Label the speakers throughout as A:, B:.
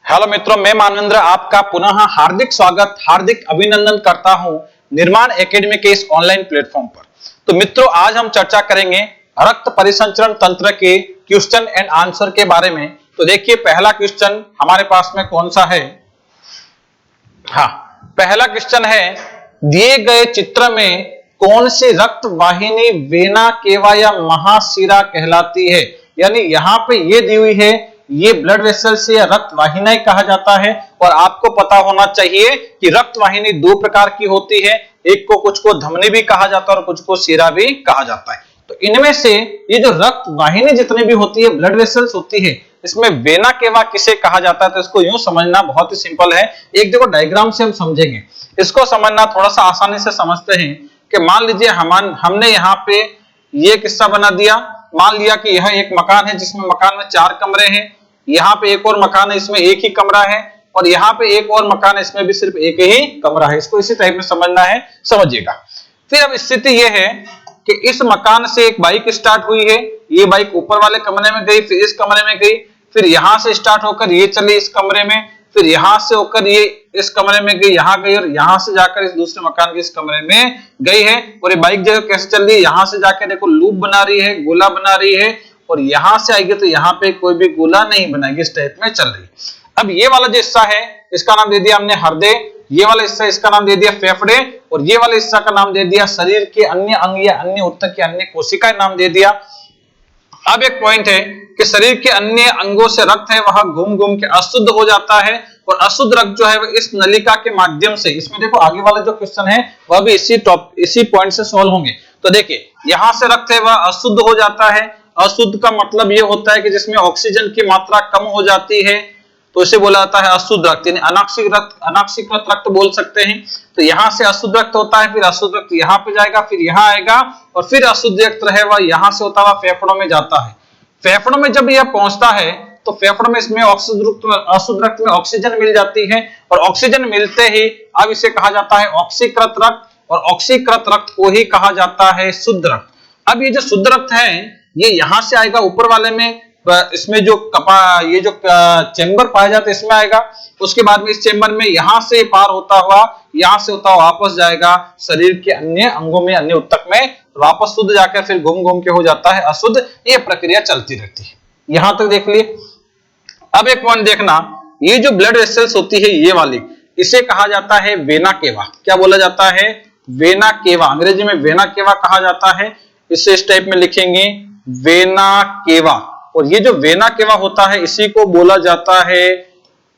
A: Hello मित्रों, मैं मानवेंद्र आपका पुनः हार्दिक स्वागत, हार्दिक अभिनंदन करता हूं निर्माण एकेडमी के इस ऑनलाइन प्लेटफॉर्म पर। तो मित्रों, आज हम चर्चा करेंगे रक्त परिसंचरण तंत्र के क्वेश्चन एंड आंसर के बारे में। तो देखिए, पहला क्वेश्चन हमारे पास में कौन सा है। हाँ, पहला क्वेश्चन है, दिए गए चित्र में कौन सी रक्त वाहिनी वेना केवा या महाशिरा कहलाती है। यानी यहाँ पे ये दी हुई है, ये ब्लड वेसल से या रक्त वाहिनी कहा जाता है। और आपको पता होना चाहिए कि रक्त वाहिनी दो प्रकार की होती है, एक को कुछ को धमनी भी कहा जाता है और कुछ को शिरा भी कहा जाता है। तो इनमें से ये जो रक्त वाहिनी जितनी भी होती है, ब्लड वेसल्स होती है, इसमें वेना केवा किसे कहा जाता है। तो इसको यूं समझना बहुत ही सिंपल है। एक देखो डायग्राम से हम समझेंगे, इसको समझना थोड़ा सा आसानी से समझते हैं कि मान लीजिए हमने यहाँ पे ये किस्सा बना दिया। मान लिया कि यह एक मकान है जिसमें मकान में 4 कमरे हैं, यहाँ पे एक और मकान है इसमें एक ही कमरा है, और यहाँ पे एक और मकान है इसमें भी सिर्फ एक ही कमरा है। इसको इसी टाइप में समझना है, समझिएगा। फिर अब स्थिति यह है कि इस मकान से एक बाइक स्टार्ट हुई है, ये बाइक ऊपर वाले कमरे में गई, फिर इस कमरे में गई, फिर यहां से स्टार्ट होकर ये चली इस कमरे में, फिर यहां से होकर ये इस कमरे में गई, यहां गई, और यहां से जाकर इस दूसरे मकान के इस कमरे में गई है। और ये बाइक जो कैसे चल रही है, यहां से जाकर देखो लूप बना रही है, गोला बना रही है, और यहां से आएगी तो यहाँ पे कोई भी गोला नहीं बनाएगी, इस टाइप में चल रही है। अब ये वाला जो हिस्सा है इसका नाम दे दिया हमने हृदय, ये वाला हिस्सा इसका नाम दे दिया फेफड़े, और ये वाले हिस्सा का नाम दे दिया शरीर के अन्य अंग या अन्य ऊतक के अन्य कोशिका नाम दे दिया। अब एक पॉइंट है कि शरीर के अन्य अंगों से रक्त है वह घूम घूम के अशुद्ध हो जाता है, और अशुद्ध रक्त जो है इस नलिका के माध्यम से, इसमें देखो आगे वाला जो क्वेश्चन है वह भी इसी पॉइंट से सॉल्व होंगे। तो देखिए, यहां से रक्त है वह अशुद्ध हो जाता है। अशुद्ध का मतलब यह होता है कि जिसमें ऑक्सीजन की मात्रा कम हो जाती है, तो इसे बोला जाता है अशुद्ध रक्त, यानी अनाक्सीकृत रक्त बोल सकते हैं। तो यहां से अशुद्ध रक्त होता है, फिर अशुद्ध रक्त यहाँ पे जाएगा, फिर यहाँ आएगा, और फिर अशुद्ध रक्त है वह यहां से होता हुआ फेफड़ों में जाता है। फेफड़ों में जब यह पहुंचता है तो फेफड़ों में इसमें अशुद्ध रक्त में ऑक्सीजन मिल जाती है, और ऑक्सीजन मिलते ही अब इसे कहा जाता है ऑक्सीकृत रक्त, और ऑक्सीकृत रक्त को ही कहा जाता है शुद्ध रक्त। अब ये जो शुद्ध रक्त है ये यहां से आएगा ऊपर वाले में, इसमें जो ये जो चेंबर पाया जाता है इसमें आएगा। उसके बाद में इस चेंबर में यहां से पार होता हुआ यहां से होता हुआ वापस जाएगा शरीर के अन्य अंगों में, अन्य ऊतक में, वापस शुद्ध जाकर फिर घूम घूम के हो जाता है अशुद्ध। ये प्रक्रिया चलती रहती है। यहां तक देख लिए। अब एक पॉइंट देखना, ये जो ब्लड वेसल्स होती है ये वाली, इसे कहा जाता है वेना केवा। क्या बोला जाता है? Vena cava. अंग्रेजी में वेना केवा कहा जाता है। इसे इस टाइप में लिखेंगे, वेना केवा। और ये जो वेना केवा होता है इसी को बोला जाता है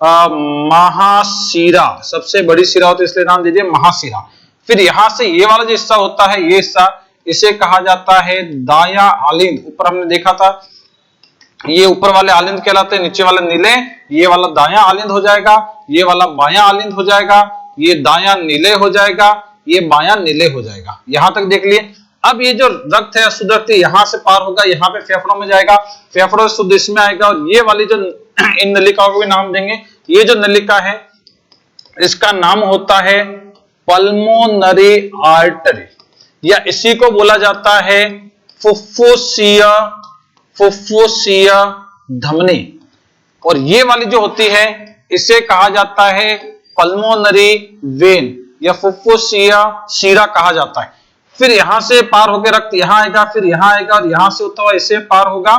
A: महाशिरा। सबसे बड़ी शिरा होती है इसलिए नाम दे दिया महाशिरा। फिर यहां से ये वाला जो हिस्सा होता है, ये हिस्सा, इसे कहा जाता है दाया आलिंद। ऊपर हमने देखा था ये ऊपर वाले आलिंद कहलाते हैं, नीचे वाले नीले। ये वाला दाया आलिंद हो जाएगा, ये वाला बाया आलिंद हो जाएगा, ये दाया नीले हो जाएगा, ये बाया नीले हो जाएगा। यहां तक देख लिए। अब ये जो रक्त है अशुद्ध रक्त यहां से पार होगा, यहाँ पे फेफड़ों में जाएगा, फेफड़ों से शुद्ध इसमें आएगा, और ये वाली जो इन नलिकाओं को भी नाम देंगे। ये जो नलिका है इसका नाम होता है पल्मोनरी आर्टरी, या इसी को बोला जाता है फुफ्फुसिया धमनी। और ये वाली जो होती है इसे कहा जाता है पल्मोनरी वेन या फुफ्फुसिया शिरा कहा जाता है। फिर यहां से पार होकर रक्त यहां आएगा, फिर यहां आएगा, और यहां से होता हुआ इसे पार होगा।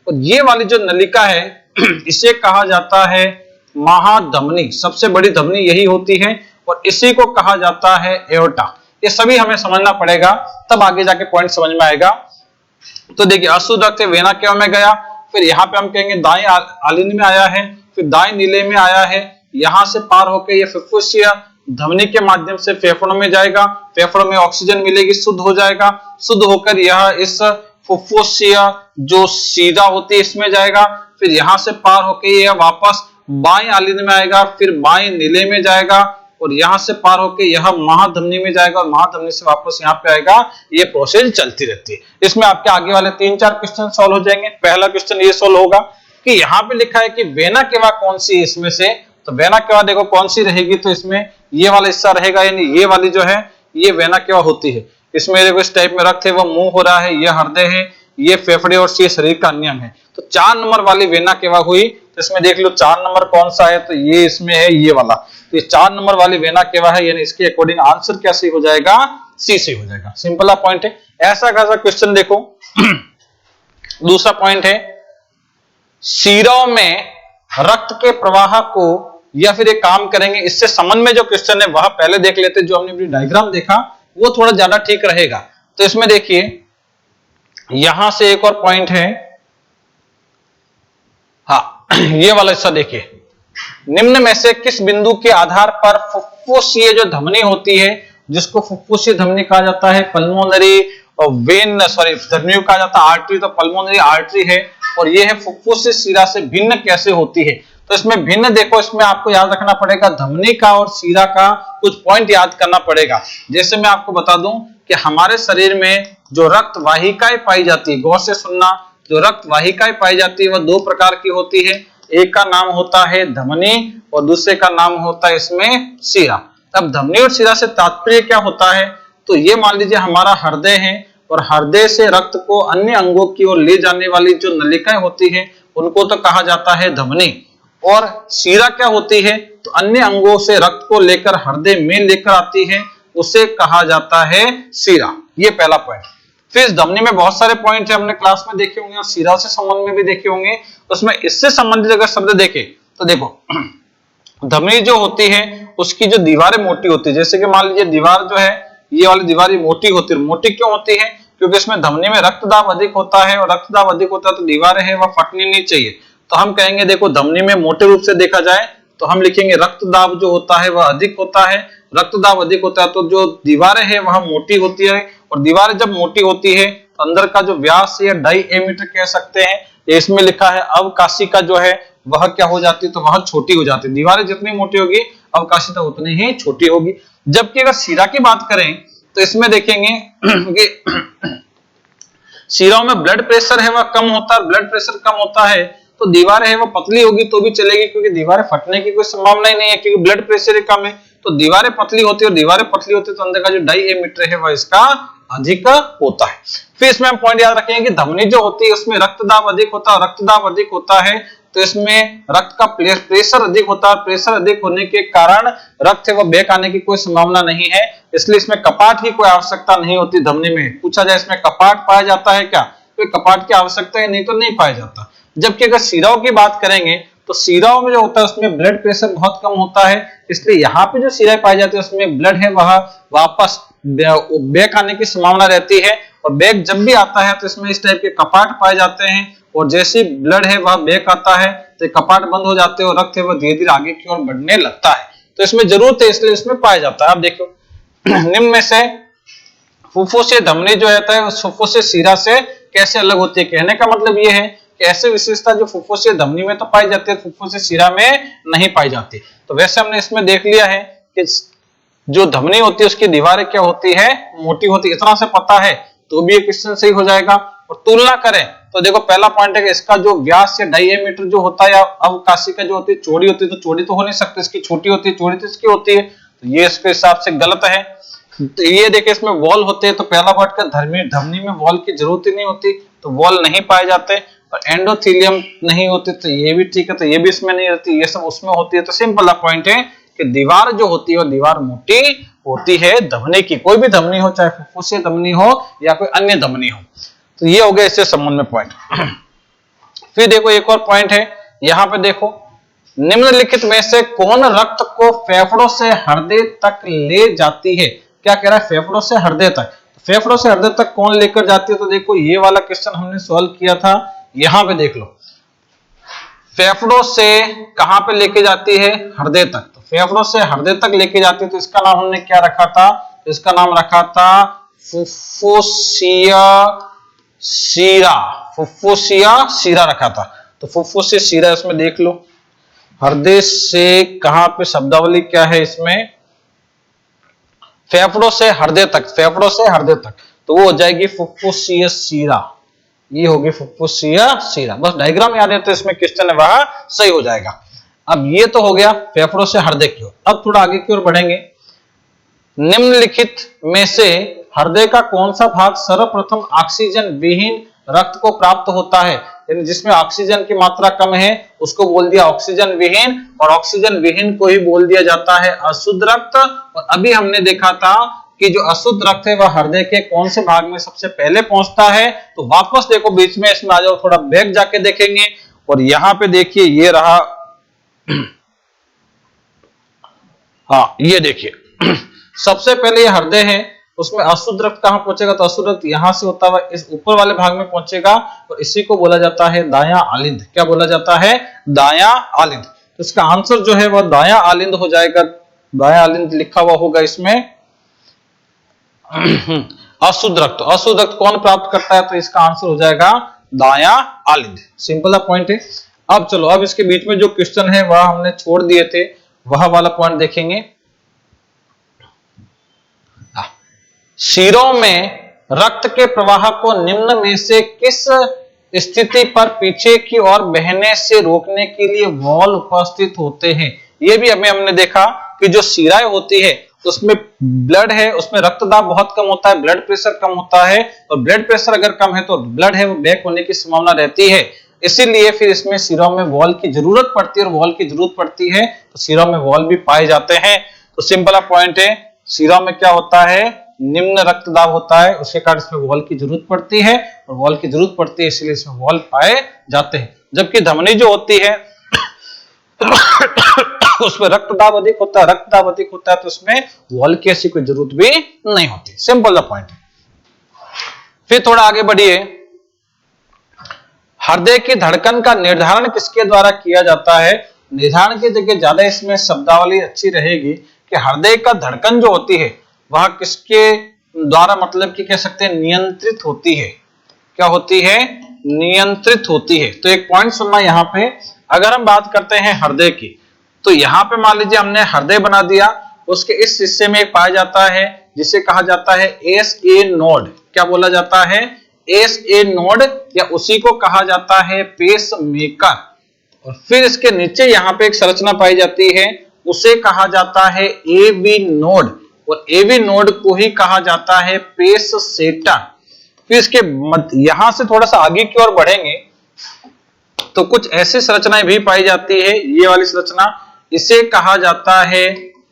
A: और ये वाली जो नलिका है इसे कहा जाता है महाधमनी। सबसे बड़ी धमनी यही होती है, और इसी को कहा जाता है एओर्टा। ये सभी हमें समझना पड़ेगा, तब आगे जाके पॉइंट समझ में आएगा। तो देखिए, अशुद्ध रक्त वेना केवा में गया, फिर यहाँ पे हम कहेंगे दाएं आलिंद में आया है, फिर दाएं नीले में आया है, यहां से पार होकर ये फुफ्फुसिया धमनी के माध्यम से फेफड़ों में जाएगा, फेफड़ों में ऑक्सीजन मिलेगी, शुद्ध हो जाएगा, शुद्ध होकर यह इस फुफ्फुसिया जो सीधा होती है इसमें जाएगा, फिर यहां से पार होकर यह वापस बाएं आलिंद में आएगा, फिर बाएं नीले में जाएगा, और यहां से पार होकर यह महाधमनी में जाएगा, और महाधमनी से वापस यहाँ पे आएगा। ये प्रोसेस चलती रहती है। इसमें आपके आगे वाले 3-4 क्वेश्चन सॉल्व हो जाएंगे। पहला क्वेश्चन ये सॉल्व होगा कि यहाँ पे लिखा है कि वेना केवा कौन सी है इसमें से। तो वेना केवा देखो कौन सी रहेगी, तो इसमें ये वाला हिस्सा रहेगा, यानी ये वाली जो है ये वेना केवा होती है। इसमें देखो इस टाइप में रक्त है वो मुंह हो रहा है, ये हृदय है, ये फेफड़े और ये शरीर का अन्य अंग है। तो 4 नंबर वाली वेना केवा हुई। इसमें देख लो 4 नंबर कौन सा है, तो ये इसमें है ये वाला, तो ये 4 नंबर वाली वेना केवा है, यानी इसके अकॉर्डिंग आंसर क्या सही हो जाएगा, सी सही हो जाएगा। सिंपल पॉइंट है। ऐसा कैसा क्वेश्चन देखो दूसरा पॉइंट है, शिराओं में रक्त के प्रवाह को, या फिर एक काम करेंगे इससे संबंध में जो क्वेश्चन है वह पहले देख लेते, जो हमने अपनी डायग्राम देखा वो थोड़ा ज्यादा ठीक रहेगा। तो इसमें देखिए यहां से एक और पॉइंट है, हाँ ये वाला हिस्सा देखिए, निम्न में से किस बिंदु के आधार पर फुफ्फुसीय जो धमनी होती है, जिसको फुफ्फुसीय धमनी कहा जाता है, पल्मोनरी वेन सॉरी धमनी कहा जाता है, आर्टरी तो पल्मोनरी आर्टरी है, और ये है फुफ्फुसीय शिरा से भिन्न कैसे होती है। तो इसमें भिन्न देखो, इसमें आपको याद रखना पड़ेगा धमनी का और शिरा का कुछ पॉइंट याद करना पड़ेगा। जैसे मैं आपको बता दूं कि हमारे शरीर में जो रक्त वाहिकाएं पाई जाती है, गौर से सुनना, जो रक्त वाहिकाएं पाई जाती है वह 2 प्रकार की होती है, एक का नाम होता है धमनी और दूसरे का नाम होता है इसमें शिरा। अब धमनी और शिरा से तात्पर्य क्या होता है, तो ये मान लीजिए हमारा हृदय है, और हृदय से रक्त को अन्य अंगों की ओर ले जाने वाली जो नलिकाएं होती है उनको तो कहा जाता है धमनी, और शिरा क्या होती है, तो अन्य अंगों से रक्त को लेकर हृदय में लेकर आती है, उसे कहा जाता है शिरा। ये पहला पॉइंट। फिर इस धमनी में बहुत सारे पॉइंट है, हमने क्लास में देखे होंगे और शिरा से संबंध में भी देखे होंगे। उसमें इससे संबंधित अगर शब्द देखे तो देखो धमनी जो होती है उसकी जो दीवारें मोटी होती है, जैसे कि मान लीजिए दीवार जो है ये वाली दीवार मोटी होती है। मोटी क्यों होती है, क्योंकि इसमें धमनी में रक्तदाब अधिक होता है, और रक्तदाब अधिक होता है तो दीवारें है वह फटनी नहीं चाहिए। तो हम कहेंगे देखो धमनी में मोटे रूप से देखा जाए तो हम लिखेंगे रक्तदाब जो होता है वह अधिक होता है, रक्तदाब अधिक होता है तो जो दीवारें है वह मोटी होती है, और दीवारें जब मोटी होती है तो अंदर का जो व्यास या डायमीटर कह सकते हैं, इसमें लिखा है अवकाशिका जो है वह क्या हो जाती है, तो वह छोटी हो जाती है। दीवारें जितनी मोटी होगी अवकाशिका उतनी ही छोटी होगी। जबकि अगर शिरा की बात करें तो इसमें देखेंगे कि शिराओं में ब्लड प्रेशर है वह कम होता है, ब्लड प्रेशर कम होता है तो दीवारें है वो पतली होगी तो भी चलेगी, क्योंकि दीवारें फटने की कोई संभावना ही नहीं है, क्योंकि ब्लड प्रेशर ही कम है। तो दीवारें पतली होती है, और दीवारें पतली होती है तो अंदर का जो डायमीटर है वह इसका अधिक होता है। फिर इसमें हम पॉइंट याद रखेंगे कि धमनी जो होती है उसमें रक्तदाब अधिक होता है, रक्तदाब अधिक होता है तो इसमें रक्त का प्रेशर अधिक होता है, प्रेशर अधिक होने के कारण रक्त है वह बैक आने की कोई संभावना नहीं है, इसलिए इसमें कपाट की कोई आवश्यकता नहीं होती। धमनी में पूछा जाए इसमें कपाट पाया जाता है क्या, कोई कपाट की आवश्यकता है नहीं तो नहीं पाया जाता। जबकि अगर शिराओं की बात करेंगे तो शिराओं में जो होता है उसमें ब्लड प्रेशर बहुत कम होता है, इसलिए यहाँ पे जो शिराएं पाई जाती है उसमें ब्लड है वह वापस बैक आने की संभावना रहती है, और बैक जब भी आता है तो इसमें इस टाइप के कपाट पाए जाते हैं, और जैसे ब्लड है वह बैक आता है तो कपाट बंद हो जाते हैं और रक्त है वह धीरे धीरे आगे की ओर बढ़ने लगता है। तो इसमें जरूरत है इसलिए इसमें पाया जाता है। आप देखो निम्न में से फुफ्फुसीय धमनी जो होता है उस फुफ्फुसीय शिरा से कैसे अलग होती है। कहने का मतलब यह है कि ऐसे विशेषता जो फुफ्फुसीय धमनी में तो पाई जाती है, फुफ्फुसीय शिरा में नहीं पाई जाती। तो वैसे हमने इसमें देख लिया है कि जो धमनी होती है उसकी दीवारें क्या होती है, मोटी होती है। इतना से पता है तो भी ये क्वेश्चन सही हो जाएगा। और तुलना करें तो देखो पहला पॉइंट है कि इसका जो व्यास या डायमीटर जो होता है या अवकाशिका जो होती है चौड़ी होती है, तो चौड़ी तो हो नहीं सकती, इसकी छोटी होती है, चौड़ी तो इसकी होती है, तो ये इसके हिसाब से गलत है। तो ये देखिए इसमें वॉल होते हैं, तो पहला पॉइंट का धमनी में वॉल की जरूरत ही नहीं होती, तो वॉल नहीं पाए जाते। और एंडोथेलियम नहीं होते तो ये भी ठीक है, तो ये भी इसमें नहीं रहती, ये सब उसमें होती है। तो सिंपल पॉइंट है कि दीवार जो होती है वो दीवार मोटी होती है धमनी की, कोई भी धमनी हो, चाहे फुफ्फुसीय धमनी हो या कोई अन्य धमनी हो। तो ये हो गया इससे संबंध में पॉइंट। फिर देखो एक और पॉइंट है, यहां पे देखो निम्नलिखित में से कौन रक्त को फेफड़ों से हृदय तक ले जाती है। क्या कह रहा है, फेफड़ों से हृदय तक। फेफड़ों से हृदय तक कौन लेकर जाती है, तो देखो ये वाला क्वेश्चन हमने सॉल्व किया था, यहां पे देख लो फेफड़ों से कहां पे लेके जाती है, हृदय तक। तो फेफड़ों से हृदय तक लेके जाती है तो इसका नाम हमने क्या रखा था, तो इसका नाम रखा था फुफ्फुसीय शिरा, फुफ्फुसीय शिरा रखा था। तो फुफ्फुसीय शिरा इसमें देख लो, हृदय से कहां पे शब्दावली क्या है इसमें, फेफड़ों से हृदय तक, फेफड़ों से हृदय तक, तो वो हो जाएगी फुफ्फुसीय शिरा, ये होगी फुफ्फुसीय शिरा। बस डायग्राम याद है तो इसमें क्वेश्चन है वह सही हो जाएगा। अब ये तो हो गया फेफड़ों से हृदय की ओर। अब थोड़ा आगे की ओर बढ़ेंगे। निम्नलिखित में से हृदय का कौन सा भाग सर्वप्रथम ऑक्सीजन विहीन रक्त को प्राप्त होता है। यानी जिसमें ऑक्सीजन की मात्रा कम है उसको बोल दिया ऑक्सीजन विहीन, और ऑक्सीजन विहीन को ही बोल दिया जाता है अशुद्ध रक्त। और अभी हमने देखा था कि जो अशुद्ध रक्त है वह हृदय के कौन से भाग में सबसे पहले पहुंचता है। तो वापस देखो बीच में इसमें आ जाओ, थोड़ा बैक जाके देखेंगे और यहाँ पे देखिए ये रहा, हाँ ये देखिए सबसे पहले ये हृदय है, उसमें अशुद्ध रक्त कहां पहुंचेगा, तो अशुद्ध रक्त यहां से होता हुआ इस ऊपर वाले भाग में पहुंचेगा और इसी को बोला जाता है दायां आलिंद। क्या बोला जाता है, दायां आलिंद। तो इसका आंसर जो है वह दायां आलिंद हो जाएगा, दायां आलिंद लिखा हुआ होगा इसमें अशुद्ध रक्त। अशुद्ध रक्त कौन प्राप्त करता है, तो इसका आंसर हो जाएगा दायां आलिंद। सिंपल पॉइंट है। अब चलो, अब इसके बीच में जो क्वेश्चन है वह हमने छोड़ दिए थे, वह वाला पॉइंट देखेंगे। शिरों में रक्त के प्रवाह को निम्न में से किस स्थिति पर पीछे की ओर बहने से रोकने के लिए वॉल्व उपस्थित होते हैं। यह भी हमने देखा कि जो शिराएं होती है उसमें ब्लड है, उसमें रक्तदाब बहुत कम होता है, ब्लड प्रेशर कम होता है, और ब्लड प्रेशर अगर कम है तो ब्लड है वो बैक होने की संभावना रहती है। इसीलिए फिर इसमें शिरों में वॉल्व की जरूरत पड़ती है, और वॉल्व की जरूरत पड़ती है तो शिरों में वॉल्व भी पाए जाते हैं। तो सिंपल पॉइंट है, शिरों में क्या होता है, निम्न रक्तदाब होता है, उसके कारण इसमें वॉल्व की जरूरत पड़ती है, और वॉल्व की जरूरत पड़ती है इसलिए इसमें वॉल्व पाए जाते हैं। जबकि धमनी जो होती है उसमें रक्तदाब अधिक होता है, रक्तदाब अधिक होता है तो उसमें वॉल्व की ऐसी कोई जरूरत भी नहीं होती। Simple the point. फिर थोड़ा आगे बढ़िए, हृदय की धड़कन का निर्धारण किसके द्वारा किया जाता है। निर्धारण की जगह ज्यादा इसमें शब्दावली अच्छी रहेगी कि हृदय का धड़कन जो होती है वह किसके द्वारा, मतलब कि कह सकते हैं नियंत्रित होती है। क्या होती है, नियंत्रित होती है। तो एक पॉइंट सुनना यहाँ पे, अगर हम बात करते हैं हृदय की, तो यहाँ पे मान लीजिए हमने हृदय बना दिया, उसके इस हिस्से में एक पाया जाता है जिसे कहा जाता है एस ए नोड। क्या बोला जाता है, एस ए नोड, या उसी को कहा जाता है पेस मेकर। और फिर इसके नीचे यहाँ पे एक संरचना पाई जाती है, उसे कहा जाता है एवी नोड, और एवी नोड को ही कहा जाता है पेस सेटर। फिर इसके यहां से थोड़ा सा आगे की ओर बढ़ेंगे तो कुछ ऐसी संरचनाएं भी पाई जाती है, ये वाली संरचना, इसे कहा जाता है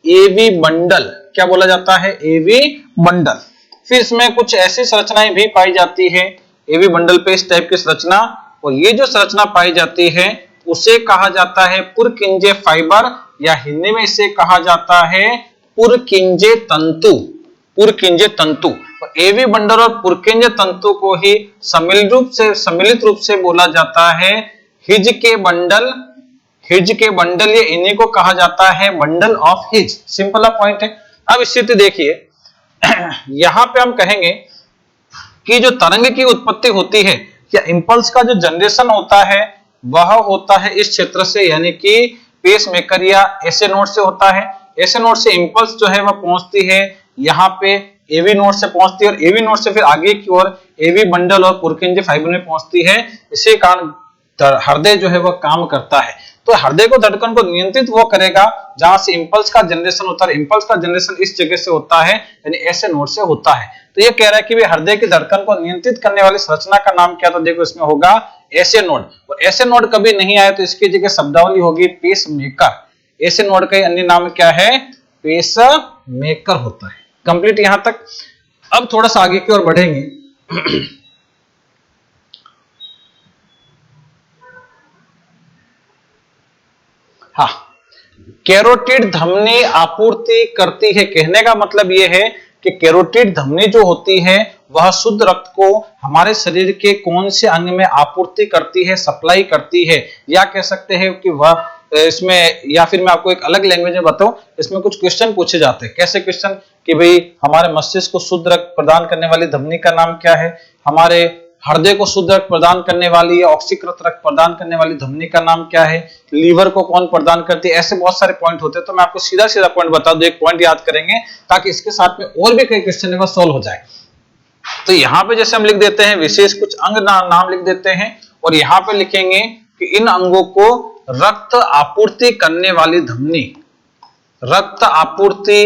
A: एवी बंडल। क्या बोला जाता है, एवी बंडल। फिर इसमें कुछ ऐसी संरचनाएं भी पाई जाती है एवी बंडल पे, इस टाइप की संरचना, और ये जो संरचना पाई जाती है उसे कहा जाता है पुरकिंजे फाइबर, या हिंदी में इसे कहा जाता है पुरकिंजे तंतु। पुरकिंजे तंतु, एवी बंडल और पुरकिंजे तंतु को ही सम्मिलित रूप से बोला जाता है हिज के बंडल। हिज के बंडल, ये इन्हीं को कहा जाता है bundle of his. Simple point है। अब स्थिति देखिए, यहां पे हम कहेंगे कि जो तरंग की उत्पत्ति होती है या इंपल्स का जो जनरेशन होता है वह होता है इस क्षेत्र से, यानी कि पेस मेकर या एसए नोड से होता है। एसए नोड से इंपल्स जो है वह पहुंचती है यहाँ पे एवी नोड से पहुंचती है, और एवी नोड से फिर आगे की ओर एवी बंडल और पुरकिंजे फाइबर में पहुंचती है। इसी कारण हृदय जो है वह काम करता है। तो हृदय को धड़कन को नियंत्रित वो करेगा जहां से इंपल्स का जनरेशन होता है। इंपल्स का जनरेशन इस जगह से होता है, यानी एसए नोड से होता है। तो ये कह रहा है कि हृदय की धड़कन को नियंत्रित करने वाली संरचना का नाम क्या था, देखो इसमें होगा एसए नोड। और एसए नोड कभी नहीं आया तो इसकी जगह शब्दावली होगी पेस मेकर। एसए नोड का अन्य नाम क्या है, पेस मेकर होता है। कंप्लीट यहां तक। अब थोड़ा सा आगे की ओर बढ़ेंगे। हाँ, कैरोटिड धमनी आपूर्ति करती है। कहने का मतलब यह है कि कैरोटिड धमनी जो होती है वह शुद्ध रक्त को हमारे शरीर के कौन से अंग में आपूर्ति करती है, सप्लाई करती है, या कह सकते हैं कि वह इसमें, या फिर मैं आपको एक अलग लैंग्वेज में बताऊं, इसमें कुछ क्वेश्चन पूछे जाते हैं। कैसे क्वेश्चन कि भाई हमारे मस्तिष्क को शुद्ध रक्त प्रदान करने वाली धमनी का नाम क्या है, हमारे हृदय को शुद्ध रक्त प्रदान करने वाली या ऑक्सीकृत रक्त प्रदान करने वाली धमनी का नाम क्या है, लीवर को कौन प्रदान करती है। ऐसे बहुत सारे पॉइंट होते हैं। तो मैं आपको सीधा सीधा पॉइंट बता दूं, एक पॉइंट याद करेंगे ताकि इसके साथ में और भी कई क्वेश्चन है वो सॉल्व हो जाए। तो यहाँ पे जैसे हम लिख देते हैं विशेष कुछ अंग नाम लिख देते हैं, और यहाँ पे लिखेंगे कि इन अंगों को रक्त आपूर्ति करने वाली धमनी, रक्त आपूर्ति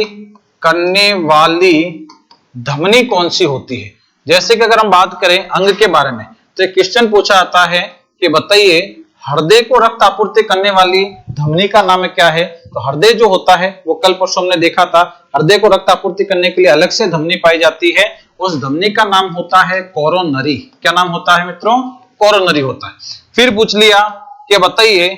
A: करने वाली धमनी कौन सी होती है। जैसे कि अगर हम बात करें अंग के बारे में, तो एक क्वेश्चन पूछा जाता है कि बताइए हृदय को रक्त आपूर्ति करने वाली धमनी का नाम क्या है। तो हृदय जो होता है वो कल परसों हमने देखा था, हृदय को रक्त आपूर्ति करने के लिए अलग से धमनी पाई जाती है, उस धमनी का नाम होता है कोरोनरी। क्या नाम होता है मित्रों? कोरोनरी होता है। फिर पूछ लिया कि बताइए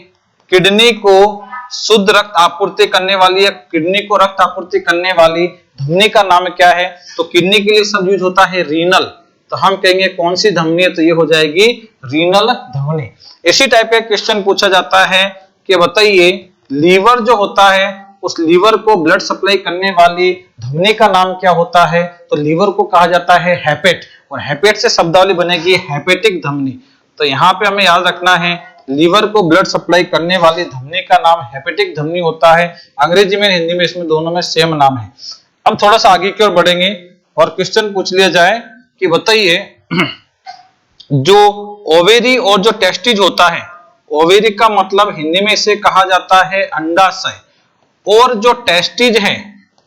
A: किडनी को शुद्ध रक्त आपूर्ति करने वाली या किडनी को रक्त आपूर्ति करने वाली धमनी का नाम क्या है। तो किडनी के लिए सब यूज होता है रीनल, तो हम कहेंगे कौन सी धमनी है, तो ये हो जाएगी रीनल धमनी। इसी टाइप का क्वेश्चन पूछा जाता है कि बताइए लीवर जो होता है उस लीवर को ब्लड सप्लाई करने वाली धमनी का नाम क्या होता है। तो लीवर को कहा जाता है हेपेट, और हेपेट से शब्दावली बनेगी हेपेटिक धमनी। तो यहाँ पे हमें याद रखना है लीवर को ब्लड सप्लाई करने वाली धमनी का नाम हेपेटिक धमनी होता है। अंग्रेजी में हिंदी में इसमें दोनों में सेम नाम है। अब थोड़ा सा आगे की ओर बढ़ेंगे और क्वेश्चन पूछ लिया जाए कि बताइए जो ओवेरी और जो टेस्टिज होता है, ओवेरी का मतलब हिंदी में इसे कहा जाता है अंडाशय, और जो टेस्टिज है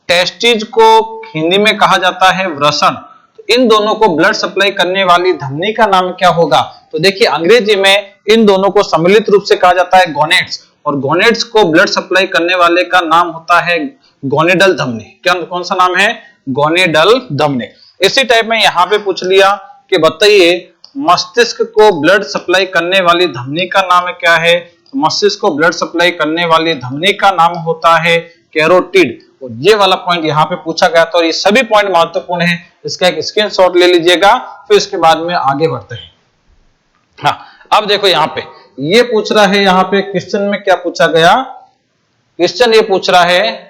A: टेस्टिज को हिंदी में कहा जाता है वृषण। तो इन दोनों को ब्लड सप्लाई करने वाली धमनी का नाम क्या होगा। तो देखिए अंग्रेजी में इन दोनों को सम्मिलित रूप से कहा जाता है गोनेड्स, और गोनेड्स को ब्लड सप्लाई करने वाले का नाम होता है गोनेडल धमनी। क्या कौन सा नाम है? गोनेडल धमनी। इसी टाइप में यहाँ पे पूछ लिया कि बताइए मस्तिष्क को ब्लड सप्लाई करने वाली धमनी का नाम क्या है। तो मस्तिष्क को ब्लड सप्लाई करने वाली धमनी का नाम होता है कैरोटिड, और ये वाला पॉइंट यहाँ पे पूछा गया था, और ये सभी पॉइंट महत्वपूर्ण है, इसका एक स्क्रीनशॉट ले लीजिएगा, फिर इसके बाद में आगे बढ़ते हैं। हाँ, अब देखो यहाँ पे ये पूछ रहा है, यहाँ पे क्वेश्चन में क्या पूछा गया, क्वेश्चन ये पूछ रहा है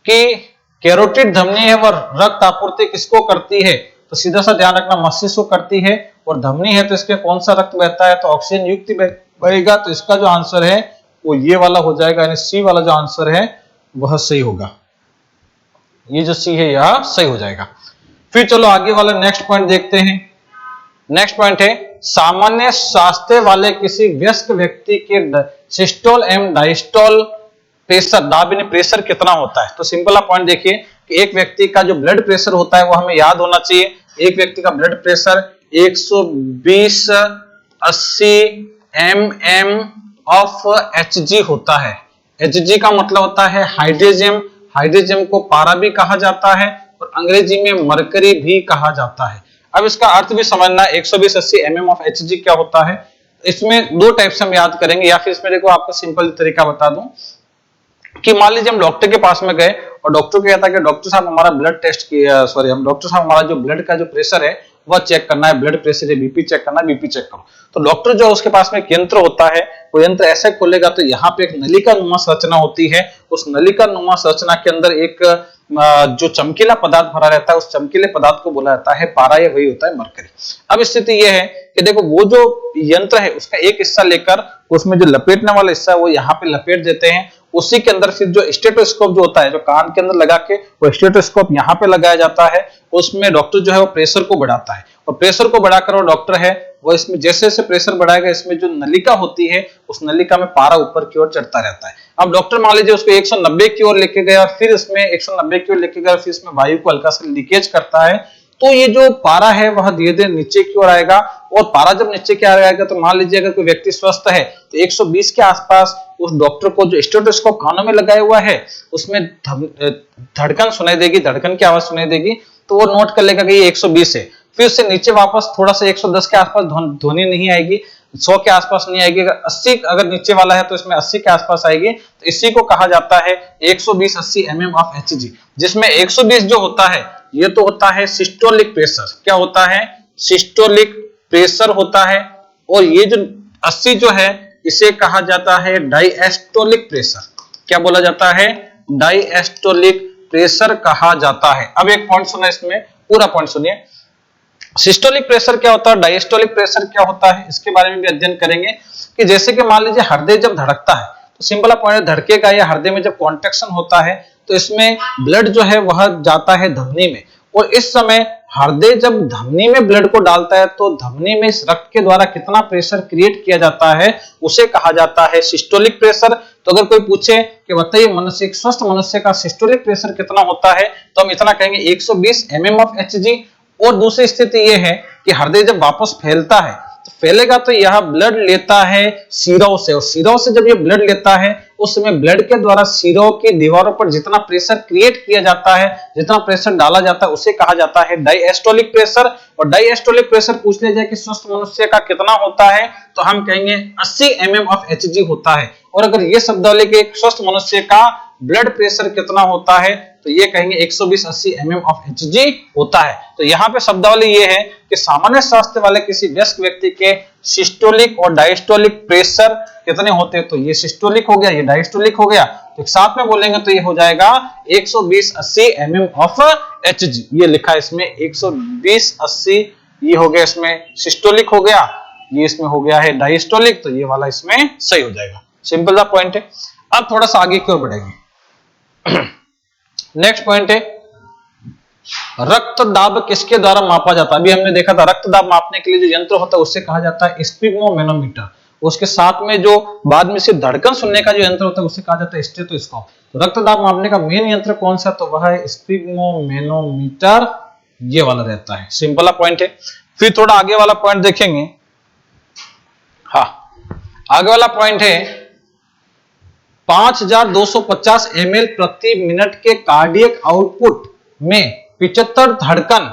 A: कि कैरोटिड धमनी है वह रक्त आपूर्ति किसको करती है। तो सीधा सा ध्यान रखना मस्तिष्क को करती है, और धमनी है तो इसके कौन सा रक्त बहता है, तो ऑक्सीजन युक्त बहेगा। तो इसका जो आंसर है वो ये वाला हो जाएगा, यानी सी वाला जो आंसर है वह सही होगा। ये जो सी है यह सही हो जाएगा। फिर चलो आगे वाला नेक्स्ट पॉइंट देखते हैं। नेक्स्ट पॉइंट है सामान्य स्वास्थ्य वाले किसी वयस्क व्यक्ति के सिस्टोल एवं डायस्टोल प्रेशर, दाब प्रेशर कितना होता है। तो सिंपल आप पॉइंट देखिए कि एक व्यक्ति का जो ब्लड प्रेशर होता है वो हमें याद होना चाहिए। एक व्यक्ति का blood pressure 120/80 mm of Hg होता है। Hg का मतलब होता है हाइड्रोजन, हाइड्रोजन को पारा भी कहा जाता है और अंग्रेजी में मरकरी भी कहा जाता है। अब इसका अर्थ भी समझना, 120/80 mm ऑफ Hg क्या होता है। इसमें दो टाइप से हम याद करेंगे, या फिर इसमें देखो आपको सिंपल तरीका बता दूं कि मान लीजिए हम डॉक्टर के पास में गए और डॉक्टर को कहता है कि डॉक्टर साहब हमारा ब्लड टेस्ट किया, सॉरी हम डॉक्टर साहब हमारा जो ब्लड का जो प्रेशर है वह चेक करना है, ब्लड प्रेशर है, बीपी चेक करना है, बीपी चेक करो। तो डॉक्टर जो उसके पास में एक यंत्र होता है, वो यंत्र ऐसे खोलेगा तो यहाँ पे एक नलिका नुमा संरचना होती है। उस नलिका नुमा संरचना के अंदर एक जो चमकीला पदार्थ भरा रहता है, उस चमकीले पदार्थ को बोला जाता है पारा, या वही होता है मरकरी। अब स्थिति यह है कि देखो वो जो यंत्र है उसका एक हिस्सा लेकर उसमें जो लपेटने वाला हिस्सा है वो यहाँ पे लपेट देते हैं। उसी के अंदर फिर जो स्टेथोस्कोप जो होता है, जो कान के अंदर लगा के वो स्टेथोस्कोप यहाँ पे लगाया जाता है। उसमें डॉक्टर जो है वो प्रेशर को बढ़ाता है, और प्रेशर को बढ़ाकर वो डॉक्टर है वो इसमें जैसे जैसे प्रेशर बढ़ाएगा, इसमें जो नलिका होती है उस नलिका में पारा ऊपर की ओर चढ़ता रहता है। अब डॉक्टर मान लीजिए उसको 190 की ओर लेके गया, फिर इसमें 190 की ओर लेके गया, फिर इसमें वायु को हल्का सा लीकेज करता है, तो ये जो पारा है वह धीरे धीरे नीचे की ओर आएगा। और पारा जब नीचे की ओर आएगा तो मान लीजिए अगर कोई व्यक्ति स्वस्थ है तो 120 के आसपास उस डॉक्टर को जो स्टेथोस्कोप कानों में लगाया हुआ है उसमें धड़कन सुनाई देगी, धड़कन की आवाज सुनाई देगी, तो वो नोट कर लेगा कि ये 120 है। फिर उससे नीचे वापस थोड़ा सा 110 के आसपास ध्वनि नहीं आएगी, 100 के आसपास नहीं आएगी, अगर 80 अगर नीचे वाला है तो इसमें 80 के आसपास आएगी। तो इसी को कहा जाता है 120/80 mm ऑफ Hg, जिसमें 120 जो होता है ये तो होता है सिस्टोलिक प्रेशर। क्या होता है? सिस्टोलिक प्रेशर होता है। और ये जो 80 जो है इसे कहा जाता है डायस्टोलिक प्रेशर। क्या बोला जाता है? डायस्टोलिक प्रेशर कहा जाता है। अब एक पॉइंट सुना, इसमें पूरा पॉइंट सुनिए। सिस्टोलिक प्रेशर क्या होता है, डायस्टोलिक प्रेशर क्या होता है, इसके बारे में भी अध्ययन करेंगे। कि जैसे कि मान लीजिए हृदय जब धड़कता है तो सिंपल पॉइंट धड़केगा, या हृदय में जब कॉन्ट्रैक्शन होता है तो इसमें ब्लड जो है वह जाता है धमनी में, और इस समय हृदय जब धमनी में ब्लड को डालता है तो धमनी में इस रक्त के द्वारा कितना प्रेशर क्रिएट किया जाता है उसे कहा जाता है सिस्टोलिक प्रेशर। तो अगर कोई पूछे कि बताइए मनुष्य, एक स्वस्थ मनुष्य का सिस्टोलिक प्रेशर कितना होता है, तो हम इतना कहेंगे 120 mm ऑफ Hg। और दूसरी स्थिति यह है कि हृदय जब वापस फैलता है तो फैलेगा तो यह ब्लड लेता है सिरों से, और सिरों से जब ये ब्लड लेता है उस समय ब्लड के द्वारा सिरों की दीवारों पर जितना प्रेशर क्रिएट किया जाता है, जितना प्रेशर डाला जाता है, उसे कहा जाता है डायस्टोलिक प्रेशर। और डायस्टोलिक प्रेशर पूछ लिया जाए कि स्वस्थ मनुष्य का कितना होता है तो हम कहेंगे 80 mm of Hg होता है। और अगर ये शब्दावली के एक स्वस्थ मनुष्य का ब्लड प्रेशर कितना होता है तो ये कहेंगे 120-80 mm of Hg होता है। तो यहाँ पे शब्दावली ये है कि सामान्य स्वास्थ्य वाले किसी वयस्क व्यक्ति के सिस्टोलिक और डायस्टोलिक प्रेशर कितने होते हैं, तो ये सिस्टोलिक हो गया, ये डायस्टोलिक हो गया, तो एक साथ में बोलेंगे तो ये हो जाएगा 120-80 mm of Hg। ये लिखा है इसमें 120-80, ये हो गया इसमें सिस्टोलिक हो गया, ये इसमें हो गया है डायस्टोलिक, तो ये वाला इसमें सही हो जाएगा। सिंपल सा पॉइंट है। अब थोड़ा सा आगे की ओर बढ़ेंगे। नेक्स्ट पॉइंट है रक्त दाब किसके द्वारा मापा जाता है। अभी हमने देखा था रक्त दाब मापने के लिए जो यंत्र होता है उससे कहा जाता है स्फिग्मोमेनोमीटर। उसके साथ में जो बाद में सिर्फ धड़कन सुनने का जो यंत्र होता है उससे कहा जाता है स्टेथोस्कोप। तो रक्त दाब मापने का मेन यंत्र कौन सा, तो वह है स्फिग्मोमेनोमीटर, ये वाला रहता है। सिंपल पॉइंट है। फिर थोड़ा आगे वाला पॉइंट देखेंगे। हाँ, आगे वाला पॉइंट है 5250 ml प्रति मिनट के कार्डियक आउटपुट में 75 धड़कन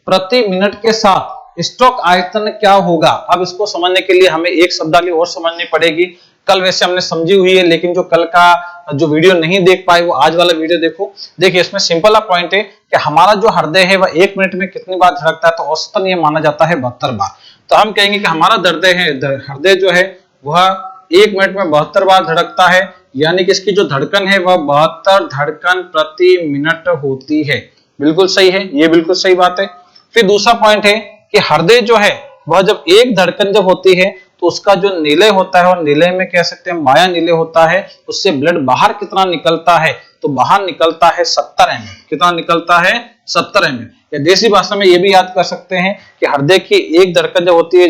A: प्रति मिनट के साथ स्ट्रोक आयतन क्या होगा। अब इसको समझने के लिए हमें एक शब्दावली और समझनी पड़ेगी। कल वैसे हमने समझी हुई है, लेकिन जो कल का जो वीडियो नहीं देख पाए वो आज वाला वीडियो देखो। देखिए इसमें सिंपल पॉइंट है कि हमारा जो हृदय है वह 1 मिनट में कितनी बार धड़कता है, तो औसतन ये माना जाता है 72 बार। तो हम कहेंगे कि हमारा हृदय जो है वह 1 मिनट में 72 बार धड़कता है, यानी कि इसकी जो धड़कन है वह 72 धड़कन प्रति मिनट होती है। बिल्कुल सही है, ये बिल्कुल सही बात है। फिर दूसरा पॉइंट है कि हृदय जो है वह जब एक धड़कन जब होती है तो उसका जो निलय होता है और निलय में कह सकते हैं माया निलय होता है, उससे ब्लड बाहर कितना निकलता है, तो बाहर निकलता है 70 ml। कितना निकलता है, 70 ml। या देसी भाषा में ये भी याद कर सकते हैं कि हृदय की एक धड़कन जब होती है,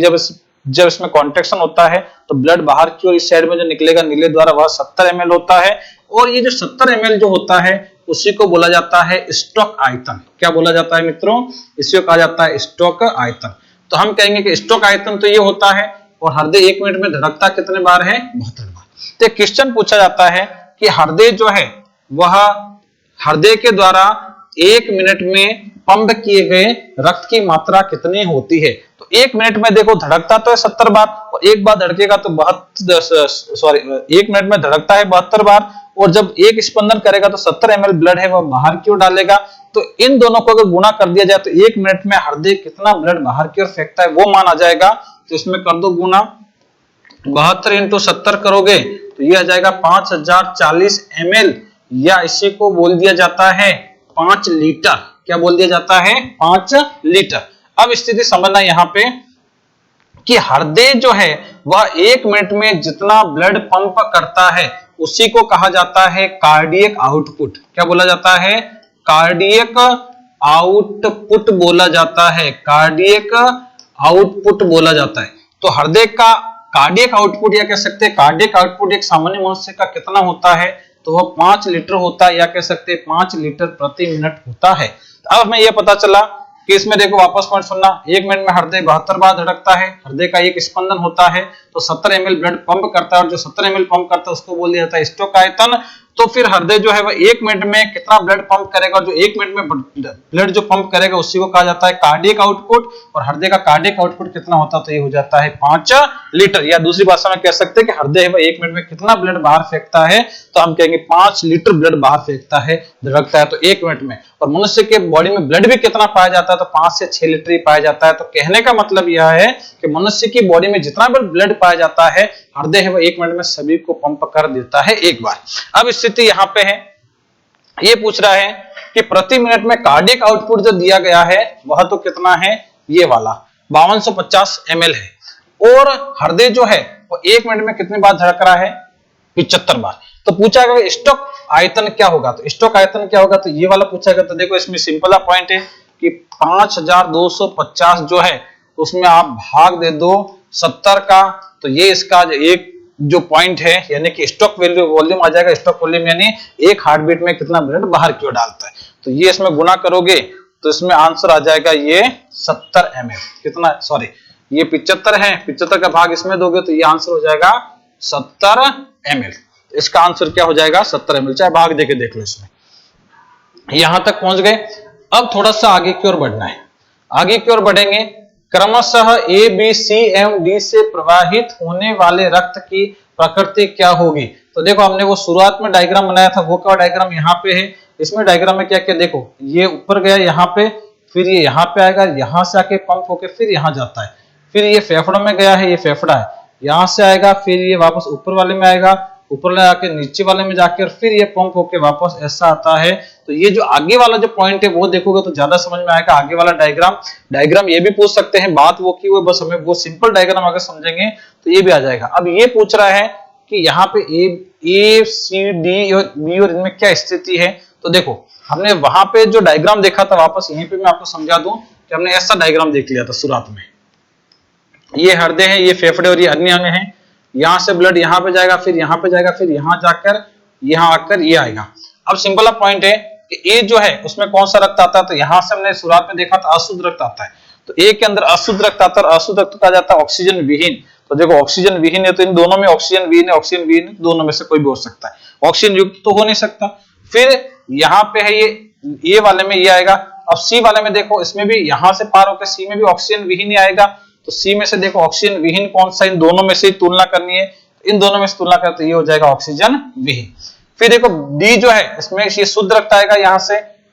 A: जब इसमें कॉन्ट्रैक्शन होता है तो ब्लड बाहर की ओर इस साइड में जो निकलेगा नीले द्वारा वह 70 ml होता है। और ये जो 70 ml जो होता है उसी को बोला जाता है स्ट्रोक आयतन। क्या बोला जाता है मित्रों, इसी को कहा जाता है स्ट्रोक आयतन। तो हम कहेंगे कि स्ट्रोक आयतन तो ये होता है, और हृदय 1 मिनट में धड़कता कितने बार है, 72 बार। तो क्वेश्चन पूछा जाता है कि हृदय जो है वह हृदय के द्वारा 1 मिनट में पंप किए गए रक्त की मात्रा कितनी होती है। तो 1 मिनट में देखो धड़कता तो है 70 बार, और एक बार धड़केगा तो 1 मिनट में धड़कता है 72 बार, और जब एक स्पंदन करेगा तो 70 ml ब्लड है वह बाहर की ओर डालेगा। तो इन दोनों को अगर गुणा कर दिया जाए तो 1 मिनट में हृदय कितना ब्लड बाहर की ओर फेंकता है वो मान आ जाएगा। तो इसमें कर दो गुना, 72 × 70 करोगे तो ये आ जाएगा 5040 ml, या इसी को बोल दिया जाता है 5 लीटर। क्या बोल दिया जाता है, 5 लीटर। अब स्थिति समझना यहाँ पे कि हृदय जो है वह 1 मिनट में जितना ब्लड पंप करता है उसी को कहा जाता है कार्डियक आउटपुट। क्या बोला जाता है, कार्डियक आउटपुट बोला जाता है, कार्डियक आउटपुट बोला जाता है। तो हृदय का कार्डियक आउटपुट या कह सकते हैं कार्डियक आउटपुट एक सामान्य मनुष्य का कितना होता है, तो वह 5 लीटर होता है, या कह सकते हैं 5 लीटर प्रति मिनट होता है। अब हमें यह पता चला कि इसमें देखो वापस पॉइंट सुनना, 1 मिनट में हृदय 72 बार धड़कता है, हृदय का एक स्पंदन होता है तो 70 ml ब्लड पंप करता है, और जो 70 ml पंप करता है उसको बोल दिया जाता है स्ट्रोक आयतन। तो फिर हृदय जो है वह 1 मिनट में कितना ब्लड पंप करेगा, और जो 1 मिनट में ब्लड जो पंप करेगा उसी को कहा जाता है कार्डियक आउटपुट, और हृदय का कार्डियक आउटपुट कितना होता है, तो ये हो जाता है 5 लीटर। या दूसरी भाषा में कह सकते हैं कि हृदय है वह 1 मिनट में कितना ब्लड बाहर फेंकता है, तो हम कहेंगे 5 लीटर ब्लड बाहर फेंकता है, धड़कता है तो 1 मिनट में। और मनुष्य के बॉडी में ब्लड भी कितना पाया जाता है, तो 5 से 6 लीटर ही पाया जाता है। तो कहने का मतलब यह है कि मनुष्य की बॉडी में जितना भी ब्लड पाया जाता है हृदय है वह 1 मिनट में सभी को पंप कर देता है एक बार। अब स्थिति यहाँ पे है, ये पूछ रहा है कि प्रति मिनट में कार्डियक आउटपुट जो दिया गया है वह तो कितना है, ये वाला 5250 ml है, और हृदय जो है वो 1 मिनट में कितनी बार धड़क रहा है, 75 बार। तो पूछा गया स्ट्रोक आयतन क्या होगा, तो स्ट्रोक आयतन क्या होगा, तो ये वाला पूछा गया। तो देखो इसमें सिंपल पॉइंट है कि 5250 जो है उसमें आप भाग दे दो 70 का, तो ये इसका एक जो पॉइंट है यानी कि स्ट्रोक वॉल्यूम आ जाएगा। स्ट्रोक वॉल्यूम यानी एक हार्ट बीट में कितना ब्लड बाहर की ओर डालता है, तो ये इसमें गुना करोगे तो इसमें आंसर आ जाएगा ये 70 ml। कितना, सॉरी ये 75 है, 75 का भाग इसमें दोगे तो ये आंसर हो जाएगा 70 ml। इसका आंसर क्या हो जाएगा 70 ml, चाहे भाग देके देख लो। इसमें यहां तक पहुंच गए। अब थोड़ा सा आगे की ओर बढ़ना है। आगे की ओर बढ़ेंगे, क्रमशः ए बी सी एवं डी से प्रवाहित होने वाले रक्त की प्रकृति क्या होगी। तो देखो हमने वो शुरुआत में डायग्राम बनाया था, वो का डायग्राम यहाँ पे है। इसमें डायग्राम में क्या क्या देखो, ये ऊपर गया यहाँ पे, फिर ये यहाँ पे आएगा, यहाँ से आके पंप होके फिर यहाँ जाता है, फिर ये फेफड़ों में गया है, ये फेफड़ा है, यहाँ से आएगा, फिर ये वापस ऊपर वाले में आएगा, ऊपर ले आके नीचे वाले में जाके, और फिर ये पंप होके वापस ऐसा आता है। तो ये जो आगे वाला जो पॉइंट है वो देखोगे तो ज्यादा समझ में आएगा। आगे वाला डायग्राम ये भी पूछ सकते हैं, बात वो की हुई, बस हमें वो सिंपल डायग्राम अगर समझेंगे तो ये भी आ जाएगा। अब ये पूछ रहा है कि यहाँ पे ए सी डी और बी और इनमें क्या स्थिति है। तो देखो हमने वहां पे जो डायग्राम देखा था, वापस यहीं पे मैं आपको समझा दूं कि हमने ऐसा डायग्राम देख लिया था शुरुआत में। ये हृदय है, ये फेफड़े और ये अन्य अंग है। यहाँ से ब्लड यहाँ पे जाएगा, फिर यहाँ पे जाएगा, फिर यहाँ जाकर यहाँ आकर ये आएगा। अब सिंपल पॉइंट है कि ए जो है उसमें कौन सा रक्त आता है। तो यहाँ से हमने शुरुआत में देखा था अशुद्ध रक्त आता है। तो ए के अंदर अशुद्ध रक्त आता है, और अशुद्ध रक्त कहा जाता है ऑक्सीजन विहीन। तो देखो ऑक्सीजन विहीन है, तो इन दोनों में ऑक्सीजन विहीन है, ऑक्सीजन विहीन है, दोनों में से कोई भी हो सकता है, ऑक्सीजन युक्त तो हो नहीं सकता। फिर यहाँ पे है ये वाले में ये आएगा। अब सी वाले में देखो, इसमें भी यहाँ से पार होकर सी में भी ऑक्सीजन विहीन ही आएगा। तो सी में से देखो ऑक्सीजन विहीन कौन सा, इन दोनों में से तुलना करनी है, इन दोनों में से तुलना करते ये हो जाएगा ऑक्सीजन विहीन। फिर देखो डी जो है इसमें ये शुद्ध रक्त आएगा,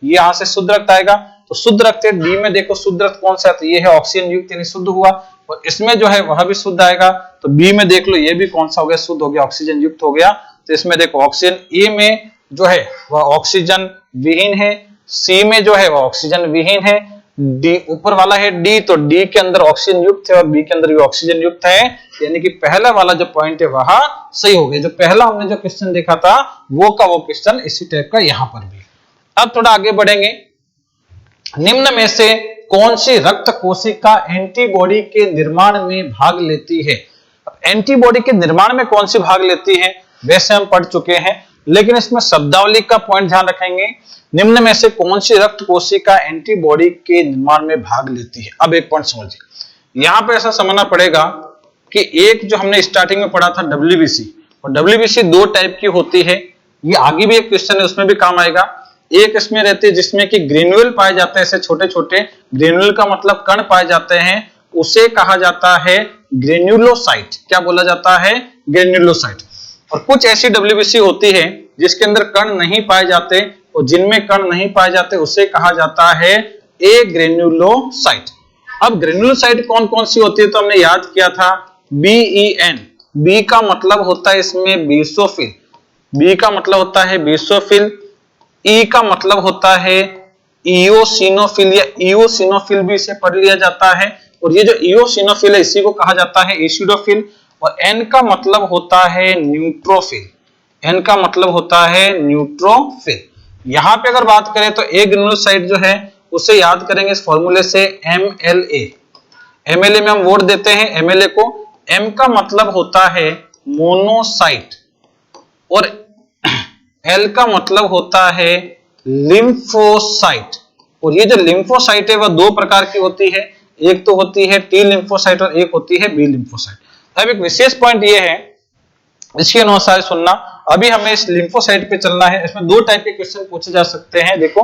A: यहाँ से शुद्ध रक्त आएगा। तो शुद्ध रक्त है डी में, देखो शुद्ध रक्त कौन सा है, तो ये है ऑक्सीजन युक्त यानी शुद्ध हुआ। और इसमें जो है वह भी शुद्ध आएगा। तो बी में देख लो, ये भी कौन सा हो गया, शुद्ध हो गया, ऑक्सीजन युक्त हो गया। तो इसमें देखो ऑक्सीजन ए में जो है वह ऑक्सीजन विहीन है, सी में जो है वह ऑक्सीजन विहीन है, डी ऊपर वाला है डी, तो डी के अंदर ऑक्सीजन युक्त है और बी के अंदर भी ऑक्सीजन युक्त है। यानी कि पहला वाला जो पॉइंट है वह सही हो गया। जो पहला हमने जो क्वेश्चन देखा था वो का वो क्वेश्चन इसी टाइप का यहाँ पर भी। अब थोड़ा आगे बढ़ेंगे, निम्न में से कौन सी रक्त कोशिका एंटीबॉडी के निर्माण में भाग लेती है। एंटीबॉडी के निर्माण में कौन सी भाग लेती है वैसे हम पढ़ चुके हैं, लेकिन इसमें शब्दावली का पॉइंट ध्यान रखेंगे। निम्न में से कौन सी रक्त कोशिका एंटीबॉडी के निर्माण में भाग लेती है। अब एक पॉइंट समझिए, यहां पे ऐसा समझना पड़ेगा कि एक जो हमने स्टार्टिंग में पढ़ा था WBC, और WBC दो टाइप की होती है। ये आगे भी एक क्वेश्चन है उसमें भी काम आएगा। एक इसमें रहती है जिसमें कि ग्रेन्यूल पाए जाते हैं, ऐसे छोटे छोटे ग्रेन्यूल का मतलब कण पाए जाते हैं, उसे कहा जाता है ग्रेन्युलोसाइट। क्या बोला जाता है, ग्रेन्युलोसाइट। और कुछ ऐसी WBC होती है जिसके अंदर कण नहीं पाए जाते, और जिनमें कण नहीं पाए जाते उसे कहा जाता है ए ग्रेन्युलोसाइट। अब ग्रेन्युलोसाइट कौन कौन सी होती है तो हमने याद किया था BEN। बी का मतलब होता है इसमें बेसोफिल, बी का मतलब होता है बेसोफिल। ई का मतलब होता है इओसिनोफिल या इओसिनोफिल भी इसे पढ़ लिया जाता है। और ये जो इओसिनोफिल है इसी को कहा जाता है एसिडोफिल। और एन का मतलब होता है न्यूट्रोफिल, एन का मतलब होता है न्यूट्रोफिल। यहां पे अगर बात करें तो ए ग्रेन्युलोसाइट जो है उसे याद करेंगे इस फॉर्मूले से MLA। MLA में हम वोट देते हैं MLA को। M का मतलब होता है मोनोसाइट और L का मतलब होता है लिम्फोसाइट। और ये जो लिम्फोसाइट है वह दो प्रकार की होती है, एक तो होती है T लिम्फोसाइट और एक होती है B लिम्फोसाइट। अब एक विशेष पॉइंट ये है, इसके अनुसार सुनना, अभी हमें इस लिम्फोसाइट पे चलना है। इसमें दो टाइप के क्वेश्चन पूछे जा सकते हैं। देखो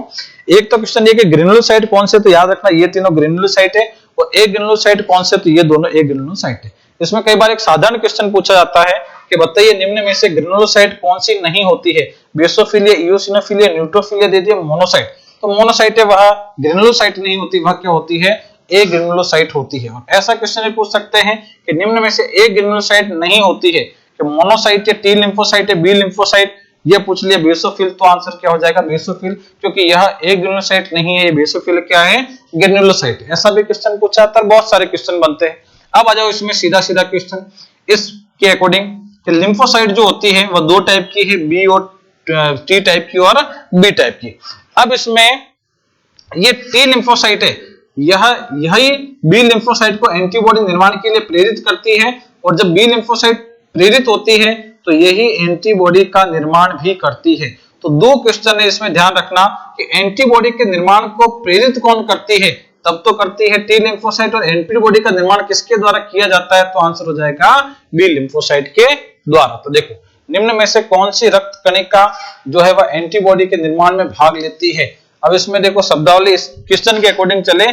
A: एक तो क्वेश्चन ये कि ग्रेन्युलोसाइट कौन से, तो याद रखना ये तीनों ग्रेन्युलोसाइट है। और एक ग्रेन्युलोसाइट कौन से, तो ये दोनों एक ग्रेन्युलोसाइट है। इसमें कई बार एक साधारण क्वेश्चन पूछा जाता है कि बताइए निम्न में से ग्रेन्युलोसाइट कौन सी नहीं होती है, बेसोफिल या इओसिनोफिल या न्यूट्रोफिल, दे दिया मोनोसाइट। तो मोनोसाइट है वह ग्रेन्युलोसाइट नहीं होती, वह क्या होती है, एक ग्रेन्युलोसाइट होती है। और ऐसा क्वेश्चन भी पूछ सकते हैं कि निम्न में से एक ग्रेन्युलोसाइट नहीं होती है, कि मोनोसाइट या T लिम्फोसाइट है B लिम्फोसाइट, ये पूछ लिया बेसोफिल, तो आंसर क्या हो जाएगा बेसोफिल, क्योंकि यह एक ग्रेन्युलोसाइट नहीं है, ये बेसोफिल क्या है, ग्रेन्युलोसाइट। ऐसा भी क्वेश्चन पूछा जाता है, बहुत सारे क्वेश्चन बनते हैं। अब आ जाओ इसमें सीधा सीधा क्वेश्चन इसके अकॉर्डिंग। लिम्फोसाइट जो होती है वह दो टाइप की है, B और T टाइप की और B टाइप की। अब इसमें ये T लिम्फोसाइट है, यही B लिम्फोसाइट को एंटीबॉडी निर्माण के लिए प्रेरित करती है। और जब B लिम्फोसाइट प्रेरित होती है तो यही एंटीबॉडी का निर्माण भी करती है। तो दो क्वेश्चन है, इसमें ध्यान रखना कि एंटीबॉडी के निर्माण को प्रेरित कौन करती है, तब तो करती है टी लिम्फोसाइट, और एंटीबॉडी का निर्माण किसके द्वारा किया जाता है, तो आंसर हो जाएगा बी लिम्फोसाइट के द्वारा। तो देखो निम्न में से कौन सी रक्त कणिका जो है वह एंटीबॉडी के निर्माण में भाग लेती है। अब इसमें देखो शब्दावली इस क्वेश्चन के अकॉर्डिंग चले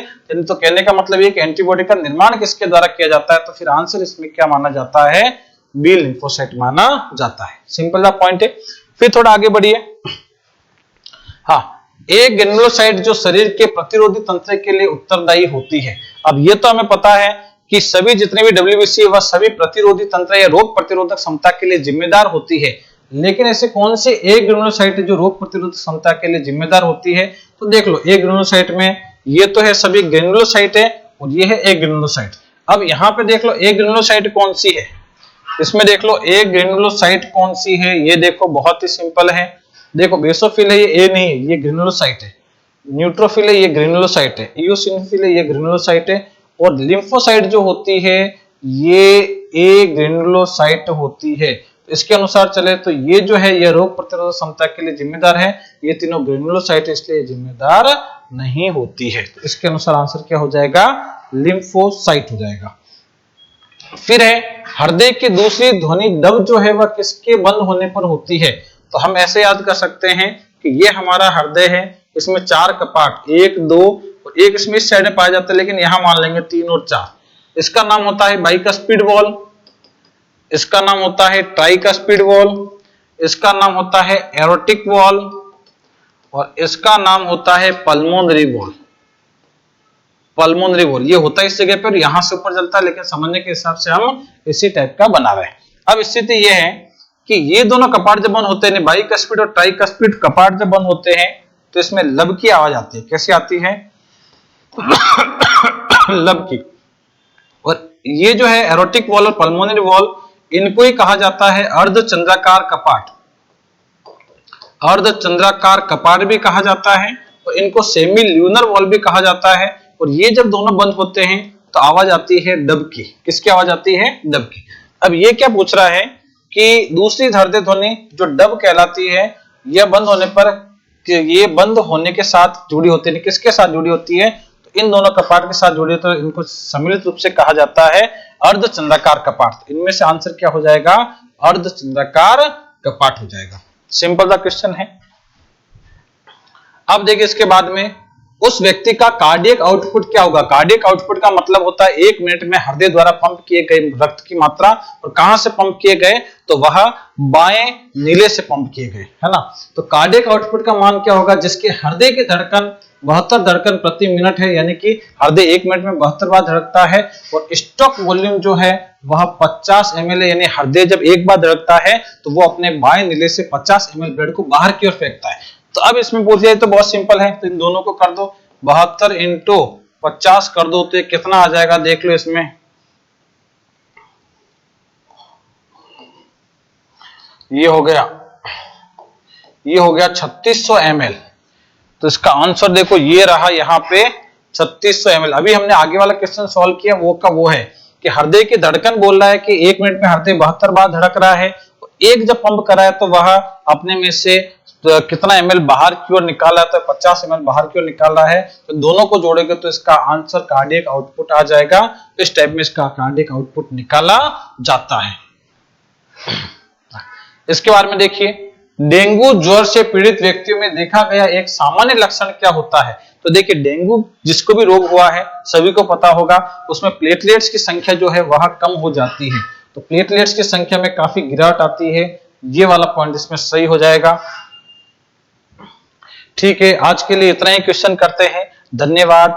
A: तो कहने का मतलब ये कि एंटीबॉडी का निर्माण किसके द्वारा किया जाता है, तो फिर आंसर इसमें क्या माना जाता है, बी लिम्फोसाइट माना जाता है। सिंपल सा पॉइंट है। फिर थोड़ा आगे बढ़िए। हाँ, एक ग्रेनुलोसाइट जो शरीर के प्रतिरोधी तंत्र के लिए उत्तरदायी होती है। अब ये तो हमें पता है कि सभी जितने भी डब्ल्यूबीसी वह सभी प्रतिरोधी तंत्र या रोग प्रतिरोधक क्षमता के लिए जिम्मेदार होती है, लेकिन ऐसे कौन से एक ग्रेनुलोसाइट है जो रोग प्रतिरोधक क्षमता के लिए जिम्मेदार होती है, तो देख लो एक ग्रेनुलोसाइट में ये तो है सभी ग्रेनुलोसाइट है और ये है एक ग्रेनुलोसाइट। अब यहाँ पे देख लो एक ग्रेनुलोसाइट कौन सी है, इसमें देख लो एक ग्रेनुलोसाइट कौन सी है, ये देखो बहुत ही सिंपल है। देखो बेसोफिल है, ये ए नहीं है, ये ग्रेनुलोसाइट है। न्यूट्रोफिल है, ये ग्रेनुलोसाइट है। इओसिनोफिल है, ये ग्रेनुलोसाइट है। और लिम्फोसाइट जो होती है ये ए ग्रेनुलोसाइट होती है। तो इसके अनुसार चले तो ये जो है ये रोग प्रतिरोधक क्षमता के लिए जिम्मेदार है, ये तीनों ग्रेनुलोसाइट इसलिए जिम्मेदार नहीं होती है। तो इसके अनुसार आंसर क्या हो जाएगा, लिम्फोसाइट हो जाएगा। फिर है हृदय की दूसरी ध्वनि दब जो है वह किसके बंद होने पर होती है। तो हम ऐसे याद कर सकते हैं कि ये हमारा हृदय है, इसमें चार कपाट, एक दो और एक इसमें इस साइड में पाया जाता है, लेकिन यहां मान लेंगे तीन और चार। इसका नाम होता है बाइकस्पिड वॉल्व, इसका नाम होता है ट्राइकस्पिड वॉल्व, इसका नाम होता है एरोटिक वॉल्व और इसका नाम होता है पल्मोनरी वॉल्व। पल्मोनरी वॉल्व ये होता है इस जगह पर, यहां से ऊपर चलता है, लेकिन समझने के हिसाब से हम इसी टाइप का बना रहे हैं। अब स्थिति यह है कि ये दोनों कपाट जब बंद होते हैं, बाइकस्पिड और ट्राइकस्पिड कपाट जब बंद होते हैं तो इसमें लब की आवाज आती है। कैसी आती है, लब की। और ये जो है एरोटिक वॉल्व और पल्मोनरी वॉल्व, इनको ही कहा जाता है अर्धचंद्राकार कपाट। अर्धचंद्राकार कपाट भी कहा जाता है और इनको सेमी ल्यूनर वॉल्व भी कहा जाता है। और ये जब दोनों बंद होते हैं तो आवाज आती है डब की। किसकी आवाज आती है, डब की। अब ये क्या पूछ रहा है कि दूसरी हृदय ध्वनि जो डब कहलाती है यह बंद होने पर, ये बंद होने के साथ जुड़ी होती है। किसके साथ जुड़ी होती है, तो इन दोनों कपाट के साथ जुड़ी होती है। इनको सम्मिलित रूप से कहा जाता है अर्धचंद्राकार कपाट। इनमें से आंसर क्या हो जाएगा, अर्धचंद्राकार कपाट हो जाएगा। सिंपल सा क्वेश्चन है। अब देखिए इसके बाद में उस व्यक्ति का कार्डियक आउटपुट क्या होगा। कार्डियक आउटपुट का मतलब होता है 1 मिनट में हृदय द्वारा पंप किए गए रक्त की मात्रा, और कहां से पंप किए गए, तो वह बाएं नीले से पंप किए गए, है ना। तो कार्डियक आउटपुट का मान क्या होगा, जिसके हृदय की धड़कन 72 धड़कन प्रति मिनट है, यानी कि हृदय 1 मिनट में 72 बार धड़कता है। और स्टॉक वॉल्यूम जो है वह 50 ml है, यानी हृदय जब एक बार धड़कता है तो वो अपने बाएं नीले से 50 ml ब्लड को बाहर की ओर फेंकता है। तो अब इसमें पूछ लिया तो बहुत सिंपल है, तो इन दोनों को कर दो 72 इंटू 50 कर दो, तो ये कितना आ जाएगा देख लो। इसमें ये हो गया 3600 ml। तो इसका आंसर देखो ये रहा यहाँ पे 3600 ml। अभी हमने आगे वाला क्वेश्चन सॉल्व किया, वो का वो है कि हृदय की धड़कन बोल रहा है कि 1 मिनट में हृदय 72 बार धड़क रहा है। तो एक जब पंप करा है तो वह अपने में से तो कितना ml बाहर की ओर निकाल रहा है, तो 50 ml बाहर की ओर निकाल रहा है। तो दोनों को जोड़ेंगे तो इसका आंसर कार्डियक आउटपुट आ जाएगा। इस टाइप में इसका कार्डियक आउटपुट निकाला जाता है। इसके बारे में देखिए, डेंगू ज्वर से पीड़ित व्यक्तियों में देखा गया एक सामान्य लक्षण क्या होता है। तो देखिए डेंगू जिसको भी रोग हुआ है सभी को पता होगा, उसमें प्लेटलेट्स की संख्या जो है वह कम हो जाती है। तो प्लेटलेट्स की संख्या में काफी गिरावट आती है, ये वाला पॉइंट इसमें सही हो जाएगा। ठीक है, आज के लिए इतना ही क्वेश्चन करते हैं। धन्यवाद।